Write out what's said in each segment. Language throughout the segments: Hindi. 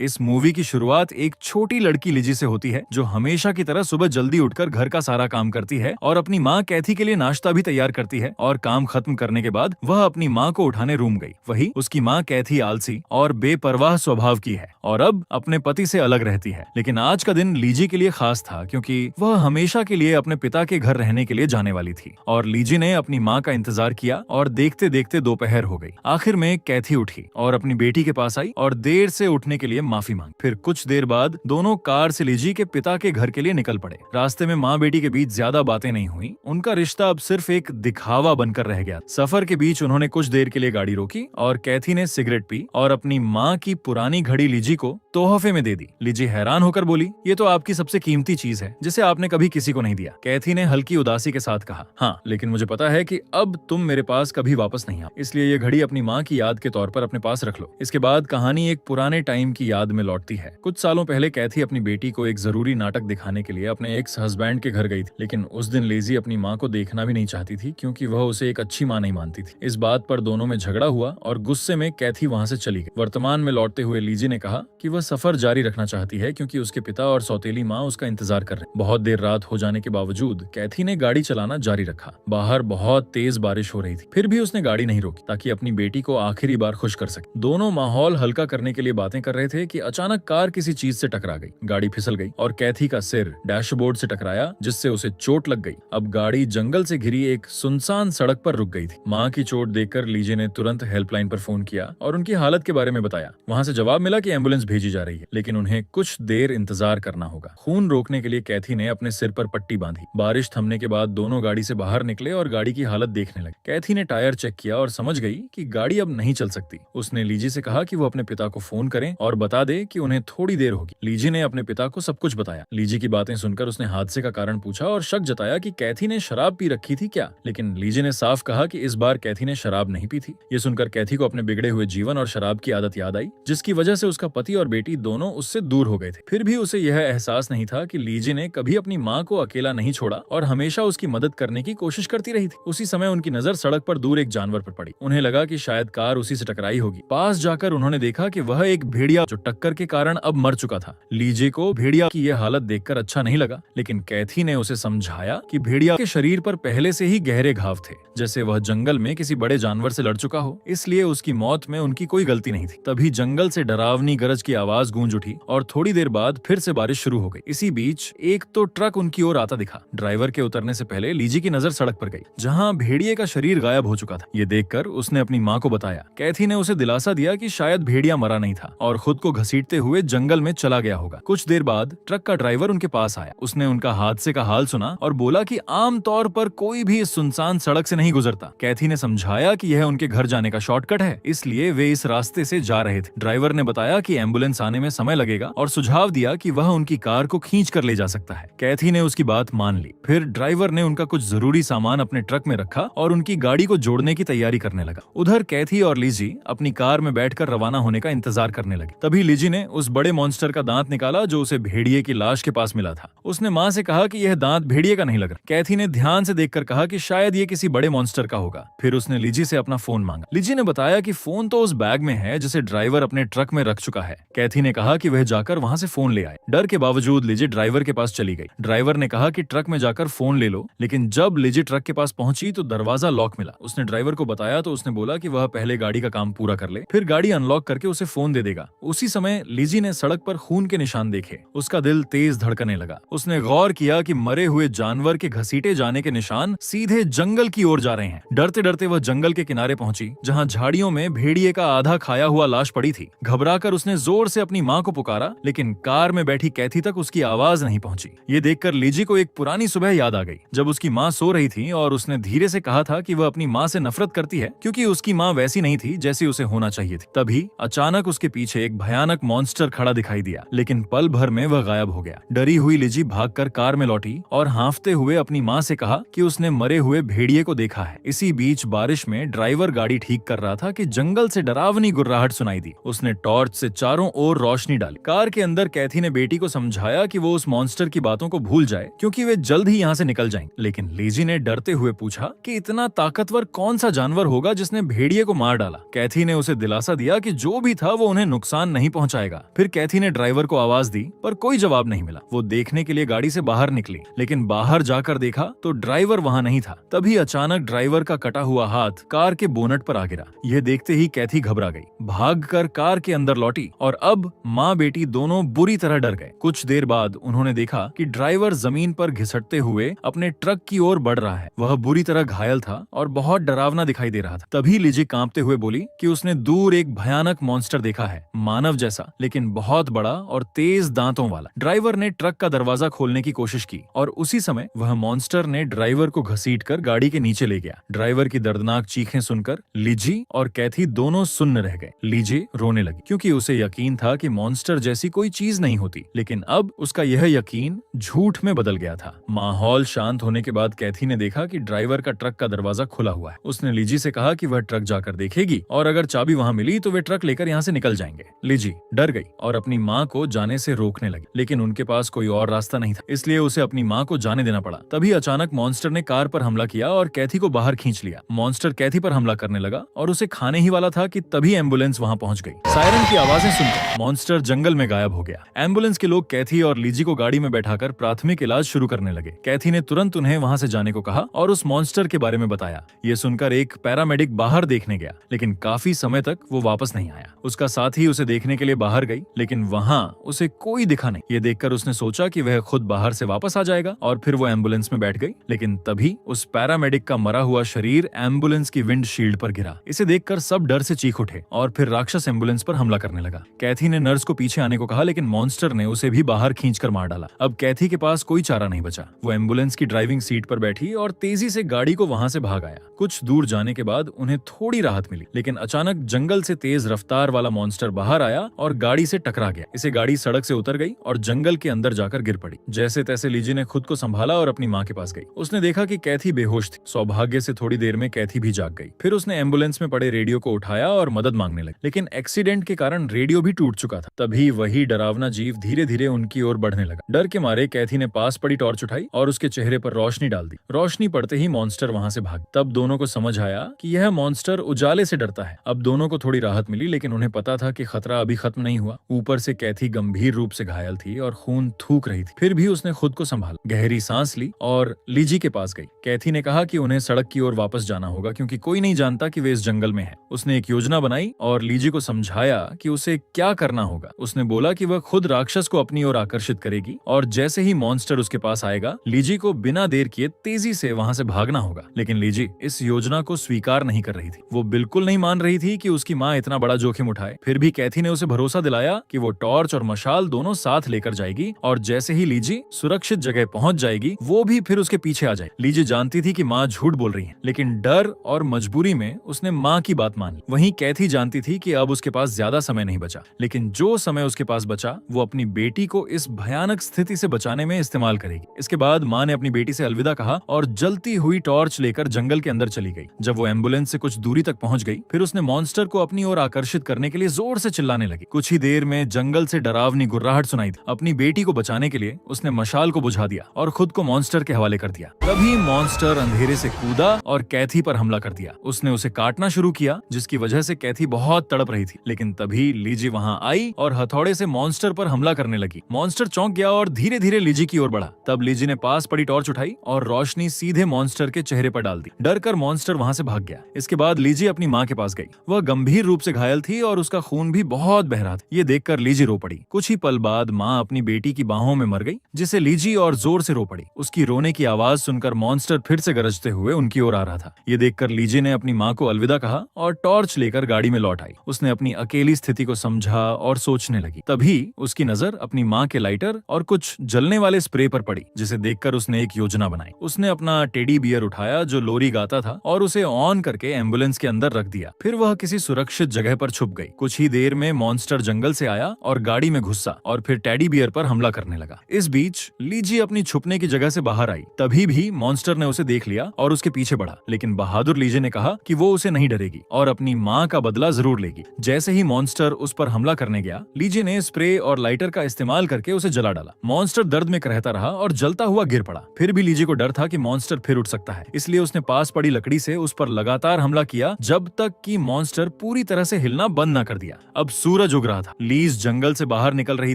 इस मूवी की शुरुआत एक छोटी लड़की लिजी से होती है जो हमेशा की तरह सुबह जल्दी उठकर घर का सारा काम करती है और अपनी माँ कैथी के लिए नाश्ता भी तैयार करती है। और काम खत्म करने के बाद वह अपनी माँ को उठाने रूम गई। वही उसकी माँ कैथी आलसी और बेपरवाह स्वभाव की है और अब अपने पति से अलग रहती है। लेकिन आज का दिन लीजी के लिए खास था क्योंकि वह हमेशा के लिए अपने पिता के घर रहने के लिए जाने वाली थी और लीजी ने अपनी माँ का इंतजार किया और देखते देखते दोपहर हो गई। आखिर में कैथी उठी और अपनी बेटी के पास आई और देर से उठने के लिए माफी मांगी। फिर कुछ देर बाद दोनों कार से लीजी के पिता के घर के लिए निकल पड़े। रास्ते में माँ बेटी के बीच ज्यादा बातें नहीं हुई। उनका रिश्ता अब सिर्फ एक दिखावा बनकर रह गया। सफर के बीच उन्होंने कुछ देर के लिए गाड़ी रोकी और कैथी ने सिगरेट पी और अपनी माँ की पुरानी घड़ी लीजी को तोहफे में दे दी। लीजी हैरान होकर बोली, ये तो आपकी सबसे कीमती चीज है जिसे आपने कभी किसी को नहीं दिया। कैथी ने हल्की उदासी के साथ कहा, हाँ, लेकिन मुझे पता है कि अब तुम मेरे पास कभी वापस नहीं आओ, इसलिए ये घड़ी अपनी माँ की याद के तौर पर अपने पास रख लो। इसके बाद कहानी एक पुराने टाइम की याद में लौटती है। कुछ सालों पहले कैथी अपनी बेटी को एक जरूरी नाटक दिखाने के लिए अपने एक्स हस्बैंड के घर गई थी, लेकिन उस दिन लीजी अपनी माँ को देखना भी नहीं चाहती थी क्योंकि वह उसे एक अच्छी माँ नहीं मानती थी। इस बात पर दोनों में झगड़ा हुआ और गुस्से में कैथी वहाँ से चली गई। वर्तमान में लौटते हुए लीजी ने कहा कि वह सफर जारी रखना चाहती है क्योंकि उसके पिता और सौतेली माँ उसका इंतजार कर रहे। बहुत देर रात हो जाने के बावजूद कैथी ने गाड़ी चलाना जारी रखा। बाहर बहुत तेज बारिश हो रही थी, फिर भी उसने गाड़ी नहीं रोकी ताकि अपनी बेटी को आखिरी बार खुश कर सके। दोनों माहौल हल्का करने के लिए बातें कर रहे थे कि अचानक कार किसी चीज से टकरा गई। गाड़ी फिसल गई और कैथी का सिर डैशबोर्ड से टकराया जिससे उसे चोट लग गई। अब गाड़ी जंगल से घिरी एक सुनसान सड़क पर रुक गई थी। माँ की चोट देखकर लीजी ने तुरंत हेल्पलाइन पर फोन किया और उनकी हालत के बारे में बताया। वहाँ से जवाब मिला कि एम्बुलेंस भेजी जा रही है, लेकिन उन्हें कुछ देर इंतजार करना होगा। खून रोकने के लिए कैथी ने अपने सिर पर पट्टी बांधी। बारिश थमने के बाद दोनों गाड़ी से बाहर निकले और गाड़ी की हालत देखने लगे। कैथी ने टायर चेक किया और समझ गई कि गाड़ी अब नहीं चल सकती। उसने लीजी से कहा कि वो अपने पिता को फोन करें और बता दे कि उन्हें थोड़ी देर होगी। लीजी ने अपने पिता को सब कुछ बताया। लीजी की बातें सुनकर उसने हादसे का कारण पूछा और शक जताया कि कैथी ने शराब पी रखी थी क्या, लेकिन लीजी ने साफ कहा कि इस बार कैथी ने शराब नहीं पी थी। ये सुनकर कैथी को अपने बिगड़े हुए जीवन और शराब की आदत याद आई, जिसकी वजह से उसका पति और बेटी दोनों उससे दूर हो गए थे। फिर भी उसे यह एहसास नहीं था कि लीजी ने कभी अपनी माँ को अकेला नहीं छोड़ा और हमेशा उसकी मदद करने की कोशिश करती रही थी। उसी समय उनकी नजर सड़क पर दूर एक जानवर पर पड़ी। उन्हें लगा कि शायद कार उसी से टकराई होगी। पास जाकर उन्होंने देखा कि वह एक भेड़िया जो टक्कर के कारण अब मर चुका था। लीजी को भेड़िया की यह हालत देखकर अच्छा नहीं लगा, लेकिन कैथी ने उसे समझाया कि भेड़िया के शरीर पर पहले से ही गहरे घाव थे, जैसे वह जंगल में किसी बड़े जानवर से लड़ चुका हो, इसलिए उसकी मौत में उनकी कोई गलती नहीं थी। तभी जंगल से डरावनी गरज की आवाज गूंज उठी और थोड़ी देर बाद फिर से बारिश शुरू हो गई। इसी बीच एक तो ट्रक उनकी ओर आता दिखा। ड्राइवर के उतरने से पहले लीजी की नजर सड़क पर गई, जहां भेड़िए का शरीर गायब हो चुका था। ये देखकर उसने अपनी माँ को बताया। कैथी ने उसे दिलासा दिया कि शायद भेड़िया मरा नहीं था और खुद को घसीटते हुए जंगल में चला गया होगा। कुछ देर बाद ट्रक का ड्राइवर उनके पास आया। उसने उनका हादसे का हाल सुना और बोला कि आम तौर पर कोई भी इस सुनसान सड़क से नहीं गुजरता। कैथी ने समझाया कि यह उनके घर जाने का शॉर्टकट है, इसलिए वे इस रास्ते से जा रहे थे। ड्राइवर ने बताया कि एम्बुलेंस आने में समय लगेगा और सुझाव दिया कि वह उनकी कार को खींच कर ले जा सकता है। कैथी ने उसकी बात मान ली। फिर ड्राइवर ने उनका कुछ जरूरी सामान अपने ट्रक में रखा और उनकी गाड़ी को जोड़ने की तैयारी करने लगा। उधर कैथी और लीजी अपनी कार में बैठकर रवाना होने का इंतजार करने लगे। तभी लीजी ने उस बड़े मॉन्स्टर का दांत निकाला जो उसे भेड़िए की लाश के पास मिला था। उसने माँ से कहा कि यह दांत भेड़िए का नहीं लग रहा। कैथी ने ध्यान से देखकर कहा कि शायद ये किसी बड़े मॉन्स्टर का होगा। फिर उसने लीजी से अपना फोन मांगा। लीजी ने बताया कि फोन तो उस बैग में है जिसे ड्राइवर अपने ट्रक में रख चुका है। कैथी ने कहा कि वह जाकर वहाँ से फोन ले आए। डर के बावजूद लीजी ड्राइवर के पास चली गई। ड्राइवर ने कहा कि ट्रक में जाकर फोन ले लो, लेकिन जब लीजी ट्रक के पास पहुंची तो दरवाजा लॉक मिला। उसने ड्राइवर को बताया तो उसने बोला कि वह पहले गाड़ी का काम पूरा कर ले, फिर गाड़ी अनलॉक करके उसे फोन दे देगा। उसी समय लीजी ने सड़क पर खून के निशान देखे। उसका दिल तेज धड़कने लगा। उसने गौर किया कि मरे हुए जानवर के घसीटे जाने के निशान सीधे जंगल की ओर जा रहे हैं। डरते डरते वह जंगल के किनारे पहुंची, जहां झाड़ियों में भेड़िए का आधा खाया हुआ लाश पड़ी थी। घबराकर उसने जोर से अपनी माँ को पुकारा, लेकिन कार में बैठी कैथी तक उसकी आवाज नहीं पहुंची। ये देखकर लीजी को एक पुरानी सुबह याद आ गई, जब उसकी माँ सो रही थी और उसने धीरे से कहा था कि वह अपनी माँ से नफरत करती है क्योंकि उसकी माँ वैसी नहीं थी जैसी उसे होना चाहिए थी। तभी अचानक उसके पीछे एक भयानक मॉन्स्टर खड़ा दिखाई दिया, लेकिन पल भर में वह गायब हो गया। डरी हुई लीजी भागकर कार में लौटी और हांफते हुए अपनी माँ से कहा कि उसने मरे हुए भेड़िए को देखा है। इसी बीच बारिश में ड्राइवर गाड़ी ठीक कर रहा था कि जंगल से डरावनी गुर्राहट सुनाई दी। उसने टॉर्च से चारों ओर रोशनी डाली। कार के अंदर कैथी ने बेटी को समझाया कि वो उस मॉन्स्टर की बातों को भूल जाए क्योंकि वे जल्द ही यहाँ से निकल जाएंगे। लेकिन लीजी ने डरते हुए पूछा कि इतना ताकतवर कौन सा जानवर होगा जिसने भेड़िए को मार डाला। कैथी ने उसे दिलासा दिया कि जो भी था वो उन्हें नुकसान नहीं पहुंचाएगा। फिर कैथी ने ड्राइवर को आवाज दी पर कोई जवाब नहीं मिला। वो देखने के लिए गाड़ी से बाहर निकली, लेकिन बाहर जाकर देखा तो ड्राइवर वहां नहीं था। तभी अचानक ड्राइवर का कटा हुआ हाथ कार के बोनट पर आ गिरा। यह देखते ही कैथी घबरा गई, भागकर कार के अंदर लौटी और अब माँ बेटी दोनों बुरी तरह डर गए। कुछ देर बाद उन्होंने देखा कि ड्राइवर जमीन पर घिसटते हुए अपने ट्रक की ओर बढ़ रहा है। वह बुरी तरह घायल था और बहुत डरावना दिखाई दे रहा था। तभी लिजी कांपते हुए बोली कि उसने दूर एक भयानक मॉन्स्टर देखा है, मानव जैसा लेकिन बहुत बड़ा और तेज दांतों वाला। ड्राइवर ने ट्रक का दरवाजा खोलने की कोशिश की और उसी समय वह मॉन्स्टर ने ड्राइवर को घसीटकर गाड़ी के नीचे ले गया। ड्राइवर की दर्दनाक चीखें सुनकर लिजी और कैथी दोनों सुन्न रह गए। लिजी रोने लगी क्योंकि उसे यकीन था कि मॉन्स्टर जैसी कोई चीज नहीं होती, लेकिन अब उसका यह यकीन झूठ में बदल गया था। माहौल शांत होने के बाद कैथी ने देखा कि ड्राइवर का ट्रक का दरवाजा खुला हुआ है। उसने लिजी से कहा कि वह ट्रक जाकर देखेगी और अगर चाबी वहां मिली तो वे ट्रक लेकर यहाँ से निकल जाएंगे। लिजी डर गई और अपनी माँ को जाने से रोकने लगी, लेकिन उनके पास कोई और रास्ता नहीं था, इसलिए उसे अपनी माँ को जाने देना पड़ा। तभी अचानक मॉन्स्टर ने कार पर हमला किया और कैथी को बाहर खींच लिया। मॉन्स्टर कैथी पर हमला करने लगा और उसे खाने ही वाला था कि तभी एम्बुलेंस वहां पहुंच गई। सायरन की आवाजें सुनकर मॉन्स्टर जंगल में गायब हो गया। एम्बुलेंस के लोग कैथी और लिजी को गाड़ी में बैठाकर प्राथमिक इलाज शुरू करने लगे। कैथी ने तुरंत उन्हें वहां से जाने को कहा और उस मॉन्स्टर के बारे में बताया। ये सुनकर एक पैरामेडिक बाहर देखने गया, लेकिन काफी समय तक वो वापस नहीं आया। उसका साथी उसे देखने के लिए बाहर गई, लेकिन वहां उसे कोई दिखा नहीं। ये देखकर उसने सोचा कि वह खुद बाहर से वापस आ जाएगा और फिर वो एम्बुलेंस में बैठ गई, लेकिन तभी उस पैरामेडिक का मरा हुआ शरीर एम्बुलेंस की विंडशील्ड पर गिरा। इसे देखकर सब डर से चीख उठे और फिर राक्षस एम्बुलेंस पर हमला करने लगा। कैथी ने नर्स को पीछे आने को कहा, लेकिन मॉन्स्टर ने उसे भी बाहर खींचकर मार डाला। अब कैथी के पास कोई चारा नहीं बचा। वो एम्बुलेंस की ड्राइविंग सीट पर बैठी और तेजी से गाड़ी को वहां से भाग आया। कुछ दूर जाने के बाद उन्हें थोड़ी राहत मिली, लेकिन अचानक जंगल से तेज रफ्तार वाला मॉन्स्टर बाहर आया और गाड़ी से टकरा गया। इसे गाड़ी सड़क से उतर गई और जंगल के अंदर जाकर गिर पड़ी। जैसे तैसे लिजी ने खुद को संभाला और अपनी माँ के पास गई। उसने देखा कि कैथी बेहोश थी। सौभाग्य से थोड़ी देर में कैथी भी जाग गई। फिर उसने एम्बुलेंस में पड़े रेडियो को उठाया और मदद मांगने लगी, लेकिन एक्सीडेंट के कारण रेडियो भी टूट चुका था। तभी वही डरावना जीव धीरे धीरे उनकी ओर बढ़ने लगा। डर के मारे कैथी ने पास पड़ी टॉर्च उठाई और उसके चेहरे पर रोशनी डाल दी। रोशनी पड़ते ही मॉन्स्टर वहां से भाग। तब दोनों को समझ आया कि यह मॉन्स्टर उजाले से डरता है। अब दोनों को थोड़ी राहत मिली, लेकिन उन्हें पता था कि खतरा अभी खत्म नहीं हुआ। ऊपर से कैथी गंभीर रूप से घायल थी और खून थूक रही थी। फिर भी उसने खुद को संभाला, गहरी सांस ली और लिजी के पास गई। कैथी ने कहा कि उन्हें सड़क की ओर वापस जाना होगा क्योंकि कोई नहीं जानता कि वे इस जंगल में है। उसने एक योजना बनाई और लिजी को समझाया कि उसे क्या करना होगा। उसने बोला कि वह खुद राक्षस को अपनी ओर आकर्षित करेगी और जैसे ही मॉन्स्टर उसके पास आएगा, लिजी को बिना देर किए तेजी से वहां से भागना होगा। लेकिन लिजी इस योजना को स्वीकार नहीं कर रही थी। वो बिल्कुल नहीं मान रही थी कि उसकी माँ इतना बड़ा जोखिम उठाए। फिर भी कैथी ने उसे भरोसा दिलाया कि वो टॉर्च और मशाल दोनों साथ लेकर जाएगी और जैसे ही लिजी सुरक्षित जगह पहुंच जाएगी, वो भी फिर उसके पीछे आ जाए। लिजी जानती थी कि माँ झूठ बोल रही है, लेकिन डर और मजबूरी में उसने माँ की बात मान ली। वहीं कैथी जानती थी कि अब उसके पास ज्यादा समय नहीं बचा, लेकिन जो समय उसके पास बचा वो अपनी बेटी को इस भयानक स्थिति से बचाने में इस्तेमाल करेगी। इसके बाद माँ ने अपनी बेटी से अलविदा कहा और जलती हुई टॉर्च लेकर जंगल के अंदर चली गई। जब वो एम्बुलेंस से कुछ दूरी तक पहुंच गई, फिर उसने मॉन्स्टर को अपनी ओर आकर्षित करने के लिए जोर से चिल्लाने लगी। कुछ ही देर में जंगल से डरावनी गुर्राहट सुनाई थी। अपनी बेटी को बचाने के लिए उसने मशाल को बुझा दिया और खुद को मॉन्स्टर के हवाले कर दिया। तभी मॉन्स्टर अंधेरे से कूदा और कैथी पर हमला कर दिया। उसने उसे काटना शुरू किया, जिसकी वजह से कैथी बहुत तड़प रही थी। लेकिन तभी लिजी वहां आई और हथौड़े से मॉन्स्टर पर हमला करने लगी। मॉन्स्टर चौंक गया और धीरे धीरे लिजी की ओर बढ़ा। तब लिजी ने पास पड़ी टॉर्च उठाई और रोशनी सीधे मॉन्स्टर के चेहरे पर डाल दी। डर कर मॉन्स्टर वहां से भाग गया। इसके बाद लिजी अपनी माँ के पास गई। वह गंभीर रूप से घायल थी और उसका खून भी बहुत बह रहा था। ये देखकर लिजी रो पड़ी। कुछ ही पल बाद माँ अपनी बेटी की बाहों में मर गई, जिसे लिजी और जोर से रो पड़ी। उसकी रोने की आवाज सुनकर मॉन्स्टर फिर से गरजते हुए उनकी ओर आ रहा था। ये देखकर लिजी ने अपनी माँ को अलविदा कहा और टॉर्च लेकर गाड़ी में लौट आई। उसने अपनी अकेली स्थिति को समझा और सोचने लगी। तभी उसकी नजर अपनी माँ के लाइटर और कुछ जलने वाले स्प्रे पर पड़ी, जिसे देखकर उसने एक योजना बनाई। उसने अपना टेडी बियर उठाया जो लोरी गाता था और उसे ऑन करके एम्बुलेंस के अंदर रख दिया। फिर वह किसी सुरक्षित जगह पर छुप गई। कुछ ही देर में मॉन्स्टर जंगल से आया और गाड़ी में घुसा और फिर टेडी बियर पर हमला करने लगा। इस बीच लिजी अपनी छुपने की जगह से बाहर आई। तभी भी मॉन्स्टर ने उसे देख लिया और उसके पीछे बढ़ा, लेकिन बहादुर लिजी ने कहा कि वो उसे नहीं डरेगी और अपनी माँ का बदला जरूर लेगी। जैसे ही मॉन्स्टर उस पर हमला करने गया, लिजी ने स्प्रे और लाइटर का इस्तेमाल करके उसे जला डाला। मॉन्स्टर दर्द में रहता रहा और जलता हुआ गिर पड़ा। फिर भी लिजी को डर था कि मॉन्स्टर फिर उठ सकता है, इसलिए उसने पास पड़ी लकड़ी से उस पर लगातार हमला किया जब तक कि मॉन्स्टर पूरी तरह से हिलना बंद न कर दिया। अब सूरज उग रहा था। लीज जंगल से बाहर निकल रही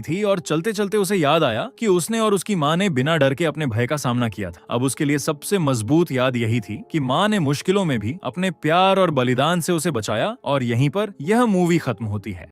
थी और चलते चलते उसे याद आया कि उसने और उसकी माँ ने बिना डर के अपने भय का सामना किया था। अब उसके लिए सबसे मजबूत याद यही थी कि माँ ने मुश्किलों में भी अपने प्यार और बलिदान से उसे बचाया। और यहीं पर यह मूवी खत्म होती है।